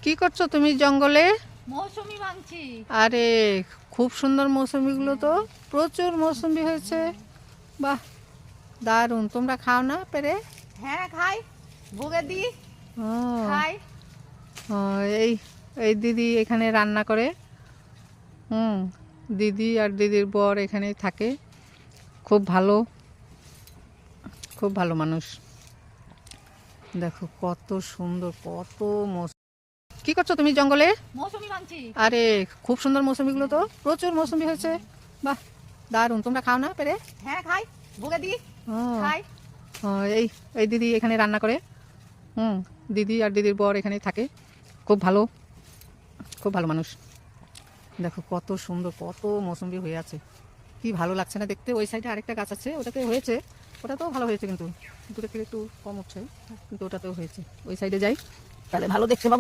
কি করছো তুমি জঙ্গলে? মৌসুমি ভাঙছি। আরে খুব সুন্দর মৌসুমিগুলো তো, প্রচুর মৌসুমি হয়েছে। বাহ, দারুণ। তোমরা খাও না পেরে? হ্যাঁ খাই, ভোগে দিই, ও, খাই। ও, এই এই দিদি এখানে রান্না করে। হুম, দিদি আর দিদির বর এখানেই থাকে। খুব ভালো, খুব ভালো মানুষ। দেখো কত সুন্দর, কত কি করছো তুমি জঙ্গলে? মৌসুমি ভাঙছি। আরে খুব সুন্দর মৌসুমিগুলো তো, প্রচুর মৌসুমি হয়েছে। বাহ, দারুণ। তোমরা খাও না পেরে? হ্যাঁ খাই, ভোগে দিই, ও, খাই। ও, এই এই দিদি এখানে রান্না করে। হুম, দিদি আর দিদির বর এখানেই থাকে। খুব ভালো, খুব ভালো মানুষ। দেখো কত সুন্দর, কত মৌসুমি হয়ে আছে। কি ভালো লাগছে না দেখতে? ওই সাইডে আরেকটা গাছ আছে, ওটাতে হয়েছে। ওটাতেও ভালো হয়েছে, কিন্তু দূরে থেকে একটু কম উঠছে, কিন্তু ওটাতেও হয়েছে। ওই সাইডে যাই, তাহলে ভালো দেখতে পাবো।